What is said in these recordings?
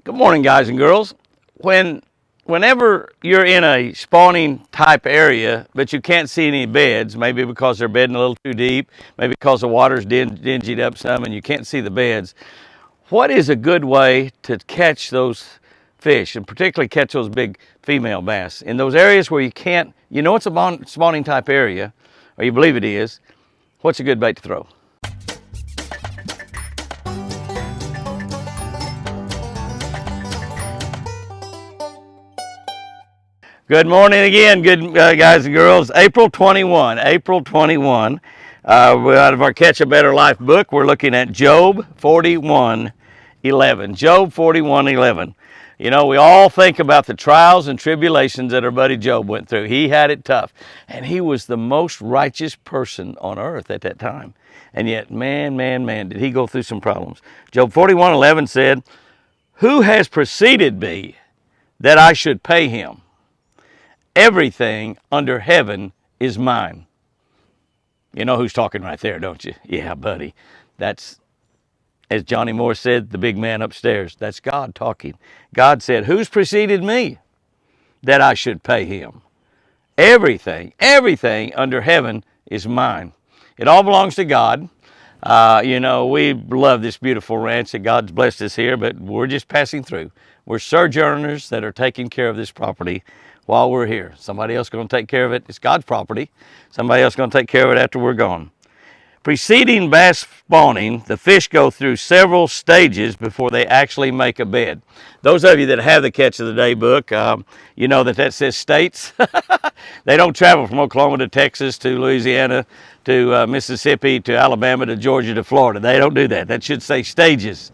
Good morning, guys and girls. Whenever you're in a spawning type area, but you can't see any beds, maybe because they're bedding a little too deep, maybe because the water's dingied up some and you can't see the beds, what is a good way to catch those fish, and particularly catch those big female bass? In those areas where you can't, you know it's a spawning type area, or you believe it is, what's a good bait to throw? Good morning again, good guys and girls. April 21. We're out of our Catch a Better Life book. We're looking at Job 41:11. Job 41:11. You know, we all think about the trials and tribulations that our buddy Job went through. He had it tough, and he was the most righteous person on earth at that time. And yet, man, did he go through some problems. Job 41:11 said, "Who has preceded me that I should pay him? Everything under heaven is mine." You know who's talking right there, don't you? Yeah, buddy. That's, as Johnny Moore said, the big man upstairs. That's God talking. God said, "Who's preceded me that I should pay him? Everything under heaven is mine." It all belongs to God. You know, we love this beautiful ranch that God's blessed us here, but we're just passing through. We're sojourners that are taking care of this property while we're here. Somebody else is going to take care of it. It's God's property. Somebody else is going to take care of it after we're gone. Preceding bass spawning, the fish go through several stages before they actually make a bed. Those of you that have the Catch of the Day book, you know that says states. They don't travel from Oklahoma to Texas to Louisiana to Mississippi to Alabama to Georgia to Florida. They don't do that. That should say stages,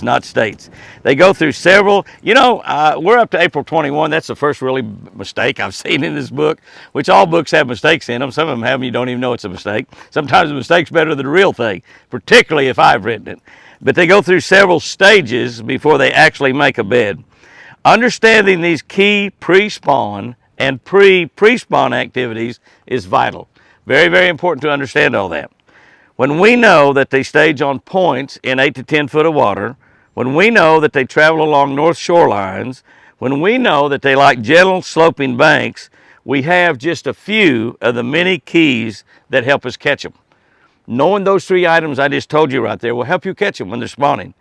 not states. They go through several. You know, we're up to April 21. That's the first really mistake I've seen in this book, which all books have mistakes in them. Some of them have them, you don't even know it's a mistake. Sometimes the mistake's better than the real thing, particularly if I've written it. But they go through several stages before they actually make a bed. Understanding these key pre-spawn and pre-spawn activities is vital. Very, very important to understand all that. When we know that they stage on points in 8 to 10 foot of water, when we know that they travel along north shorelines, when we know that they like gentle sloping banks, we have just a few of the many keys that help us catch them. Knowing those three items I just told you right there will help you catch them when they're spawning.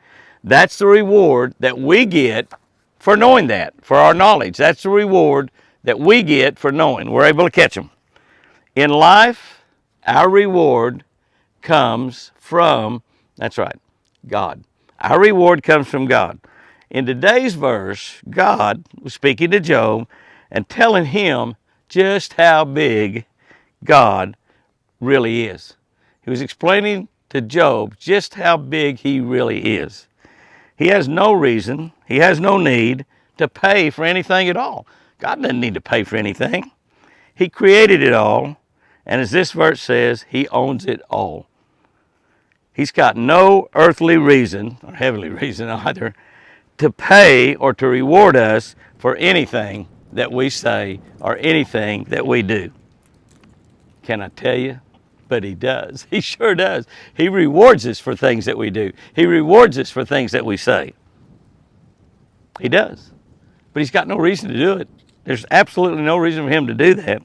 That's the reward that we get for knowing that, for our knowledge. That's the reward that we get for knowing we're able to catch them. In life, our reward comes from, that's right, God. Our reward comes from God. In today's verse, God was speaking to Job and telling him just how big God really is. He was explaining to Job just how big he really is. He has no reason, he has no need to pay for anything at all. God doesn't need to pay for anything. He created it all, and as this verse says, he owns it all. He's got no earthly reason, or heavenly reason either, to pay or to reward us for anything that we say or anything that we do. Can I tell you? But he does. He sure does. He rewards us for things that we do. He rewards us for things that we say. He does. But he's got no reason to do it. There's absolutely no reason for him to do that.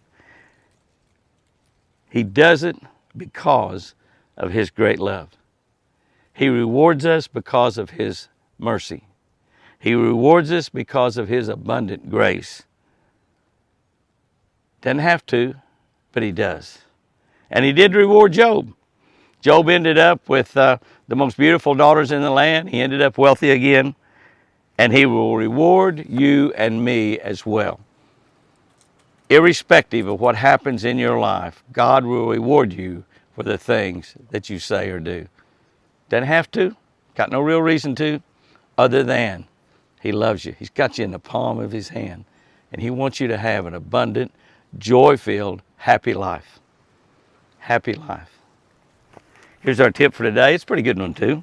He does it because of his great love. He rewards us because of his mercy. He rewards us because of his abundant grace. Doesn't have to, but he does. And he did reward Job. Job ended up with the most beautiful daughters in the land. He ended up wealthy again. And he will reward you and me as well. Irrespective of what happens in your life, God will reward you for the things that you say or do. Doesn't have to, got no real reason to, other than he loves you. He's got you in the palm of his hand. And he wants you to have an abundant, joy-filled, happy life. Happy life. Here's our tip for today. It's a pretty good one too.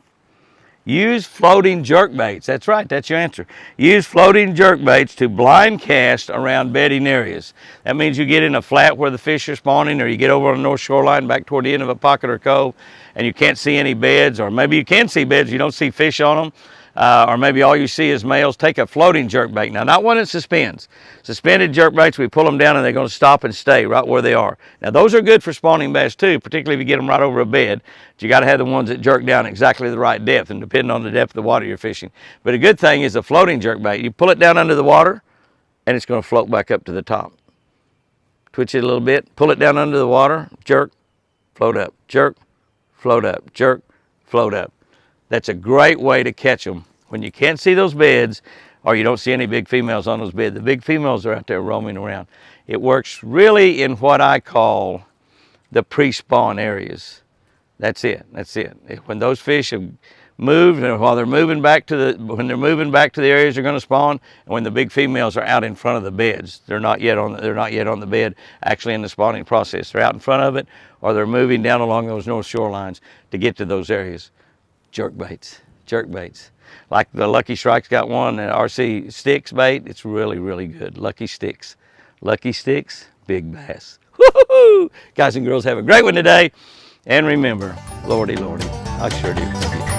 Use floating jerk baits. That's right, that's your answer. Use floating jerk baits to blind cast around bedding areas. That means you get in a flat where the fish are spawning, or you get over on the north shoreline back toward the end of a pocket or cove and you can't see any beds, or maybe you can see beds, you don't see fish on them. or maybe all you see is males, take a floating jerkbait. Now, not one that suspends. Suspended jerkbaits, we pull them down and they're going to stop and stay right where they are. Now, those are good for spawning bass too, particularly if you get them right over a bed. But you got to have the ones that jerk down exactly the right depth, and depending on the depth of the water you're fishing. But a good thing is a floating jerkbait. You pull it down under the water, and it's going to float back up to the top. Twitch it a little bit, pull it down under the water, jerk, float up, jerk, float up, jerk, float up. That's a great way to catch them when you can't see those beds or you don't see any big females on those beds. The big females are out there roaming around. It works really in what I call the pre-spawn areas. That's it. That's it. When those fish have moved, and while they're moving back to the areas they're going to spawn, and when the big females are out in front of the beds, they're not yet on the bed, actually in the spawning process. They're out in front of it, or they're moving down along those north shorelines to get to those areas. Jerk baits. Like the Lucky Strike's got one, an RC Sticks bait. It's really, really good. Lucky Sticks, big bass. Woo-hoo-hoo! Guys and girls, have a great one today. And remember, Lordy, I sure do.